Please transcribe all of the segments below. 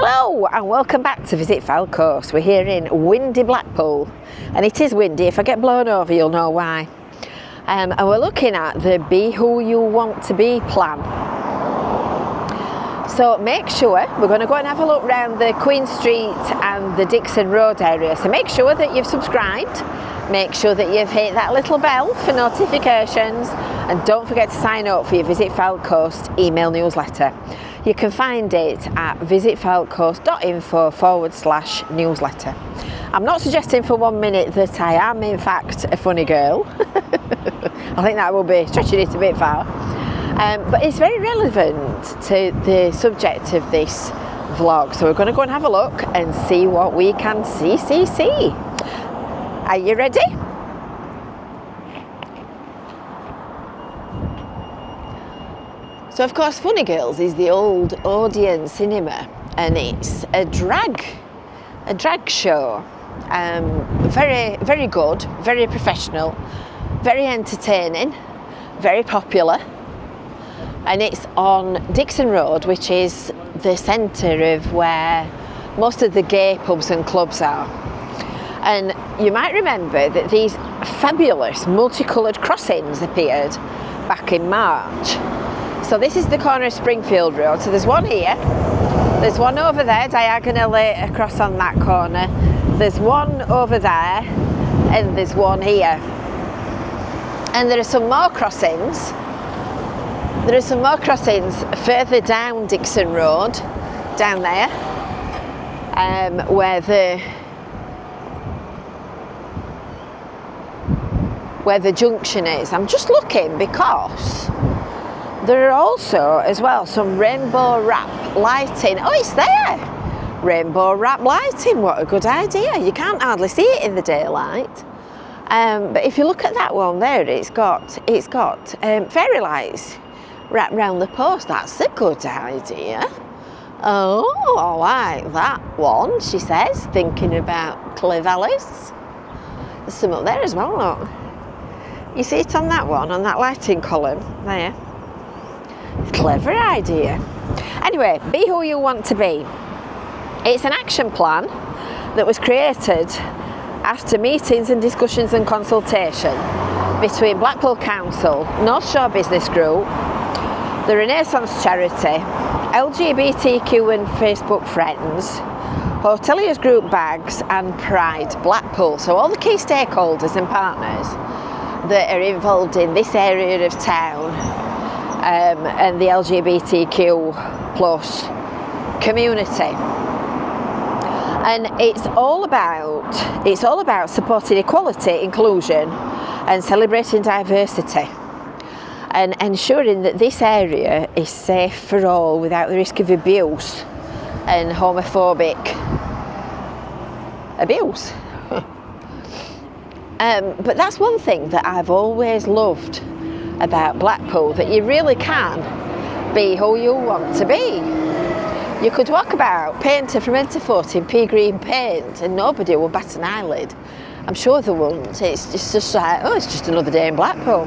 Hello and welcome back to Visit Fylde Coast. We're here in windy Blackpool, and it is windy. If I get blown over, you'll know why. And we're looking at the Be Who You Want to Be plan. So make sure, we're going to go and have a look around the Queen Street and the Dixon Road area. So make sure that you've subscribed, make sure that you've hit that little bell for notifications, and don't forget to sign up for your Visit Fylde Coast email newsletter. You can find it at visitfyldecoast.info/newsletter. I'm not suggesting for 1 minute that I am in fact a funny girl. I think that will be stretching it a bit far. But it's very relevant to the subject of this vlog. So we're going to go and have a look and see what we can see. Are you ready? So of course Funny Girls is the old Odeon cinema, and it's a drag show. Very, very good, very professional, very entertaining, very popular. And it's on Dixon Road, which is the centre of where most of the gay pubs and clubs are. And you might remember that these fabulous multicoloured crossings appeared back in March. So this is the corner of Springfield Road. So there's one here, there's one over there diagonally across on that corner, there's one over there, and there's one here. And there are some more crossings. There are some more crossings further down Dixon Road, down there, where the junction is. I'm just looking because there are also, as well, some rainbow wrap lighting. Oh, it's there! Rainbow wrap lighting, what a good idea. You can't hardly see it in the daylight. But if you look at that one there, it's got fairy lights wrapped round the post. That's a good idea. Oh, I like that one, she says, thinking about Clive Alice. There's some up there as well, look. You see it on that one, on that lighting column there. Clever idea. Anyway, Be Who You Want to Be. It's an action plan that was created after meetings and discussions and consultation between Blackpool Council, North Shore Business Group, the Renaissance Charity, LGBTQ and Facebook Friends, Hoteliers Group Bags and Pride Blackpool. So all the key stakeholders and partners that are involved in this area of town, and the LGBTQ plus community. And it's all about supporting equality, inclusion, and celebrating diversity, and ensuring that this area is safe for all without the risk of abuse and homophobic abuse. But that's one thing that I've always loved about Blackpool, that you really can be who you want to be. You could walk about painter from end to foot in pea green paint and nobody will bat an eyelid. I'm sure they wouldn't. It's just like, oh, it's just another day in Blackpool.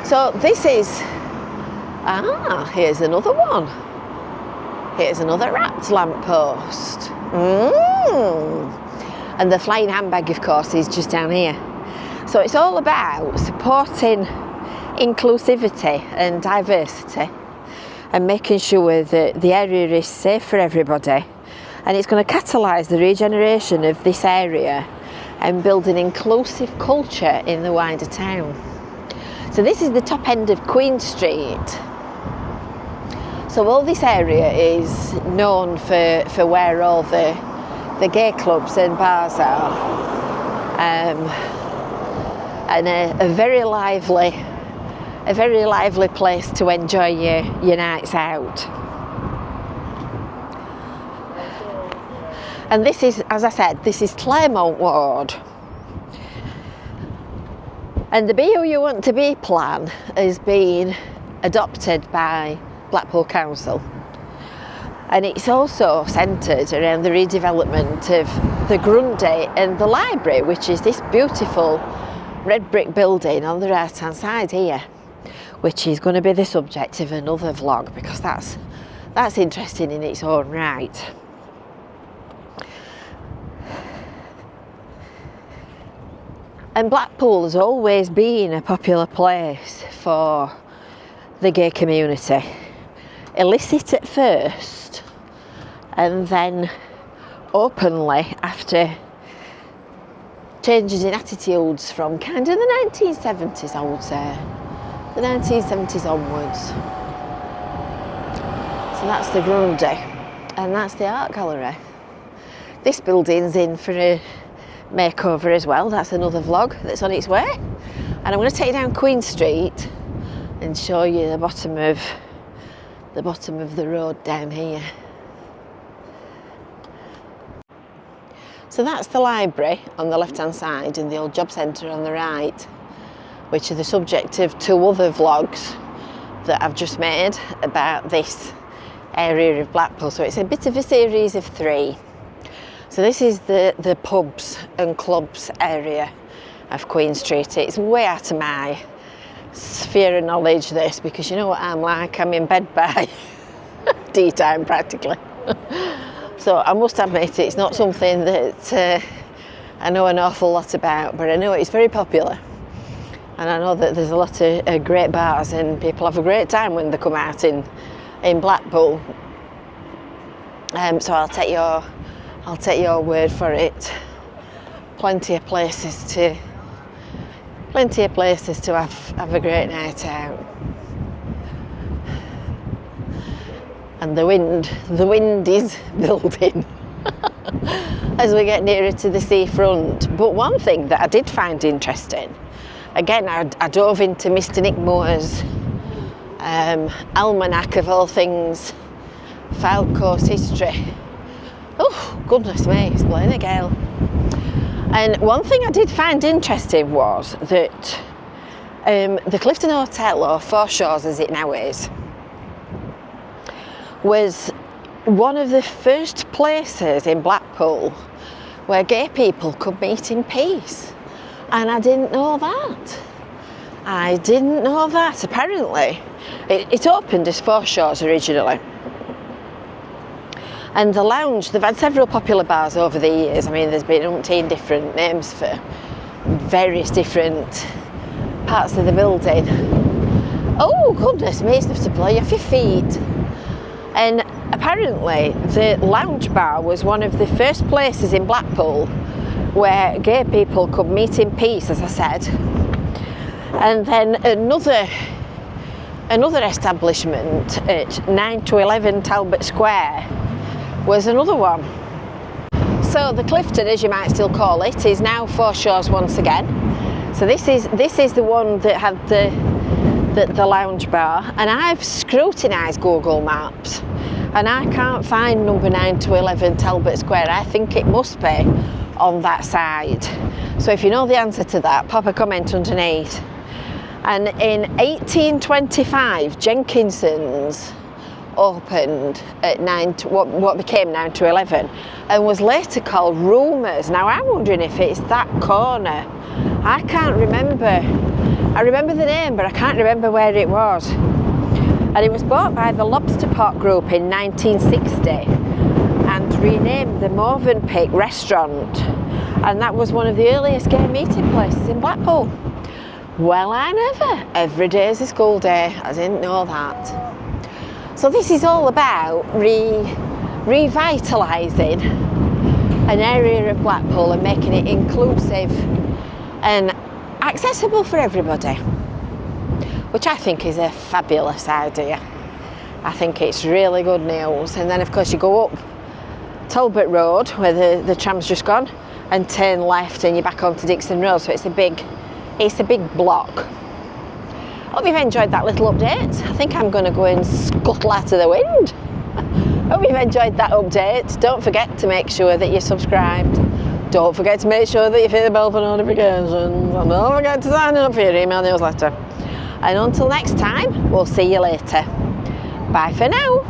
So this is, here's another one. Here's another wrapped lamppost. And the flying handbag, of course, is just down here. So it's all about supporting inclusivity and diversity and making sure that the area is safe for everybody. And it's going to catalyse the regeneration of this area and build an inclusive culture in the wider town. So this is the top end of Queen Street. So all this area is known for where all the gay clubs and bars are. And a very lively place to enjoy your nights out. And this is, as I said, this is Claremont Ward. And the Be Who You Want to Be plan has been adopted by Blackpool Council. And it's also centred around the redevelopment of the Grundy and the library, which is this beautiful red brick building on the right hand side here, which is going to be the subject of another vlog, because that's that's interesting in its own right. And Blackpool has always been a popular place for the gay community. Illicit at first, and then openly after changes in attitudes from kind of the 1970s, I would say. The 1970s onwards. So that's the Fylde, and that's the art gallery. This building's in for a makeover as well. That's another vlog that's on its way. And I'm going to take you down Queen Street and show you the bottom of the road down here. So that's the library on the left hand side and the old job centre on the right, which are the subject of 2 other vlogs that I've just made about this area of Blackpool. So it's a bit of a series of 3. So this is the pubs and clubs area of Queen Street. It's way out of my sphere of knowledge, this, because you know what I'm like, I'm in bed by tea time practically. So I must admit it's not something that I know an awful lot about, but I know it's very popular. And I know that there's a lot of great bars and people have a great time when they come out in Blackpool. So I'll take your word for it. Plenty of places to have a great night out. And the wind is building as we get nearer to the seafront. But one thing that I did find interesting, again, I dove into Mr. Nick Moore's almanac of all things, Fylde Coast history. Oh, goodness me, it's blowing a gale. And one thing I did find interesting was that the Clifton Hotel, or Foreshores as it now is, was one of the first places in Blackpool where gay people could meet in peace. And I didn't know that. Apparently, it opened as Foreshores originally. And the lounge, they've had several popular bars over the years. I mean, there's been umpteen different names for various different parts of the building. Oh, goodness me, it's enough to blow you off your feet. And apparently, the lounge bar was one of the first places in Blackpool where gay people could meet in peace, as I said. And then another establishment at 9 to 11 Talbot Square was another one. So the Clifton, as you might still call it, is now Foreshores once again. So this is the one that had the lounge bar, and I've scrutinised Google Maps and I can't find number 9 to 11 Talbot Square. I think it must be on that side. So if you know the answer to that, pop a comment underneath. And in 1825, Jenkinson's opened at what became 9 to 11 and was later called Rumours. Now I'm wondering if it's that corner. I can't remember. I remember the name, but I can't remember where it was. And it was bought by the Lobster Pot Group in 1960 and renamed the Movenpick Restaurant. And that was one of the earliest gay meeting places in Blackpool. Well, I never. Every day is a school day. I didn't know that. So this is all about revitalising an area of Blackpool and making it inclusive and accessible for everybody, which I think is a fabulous idea. I think it's really good news. And then of course you go up Talbot Road where the tram's just gone and turn left and you're back onto Dixon Road, so it's a big block. Hope you've enjoyed that little update. I think I'm going to go and scuttle out of the wind. Hope you've enjoyed that update. Don't forget to make sure that you're subscribed. Don't forget to make sure that you hit the bell for notifications. And don't forget to sign up for your email newsletter. And until next time, we'll see you later. Bye for now.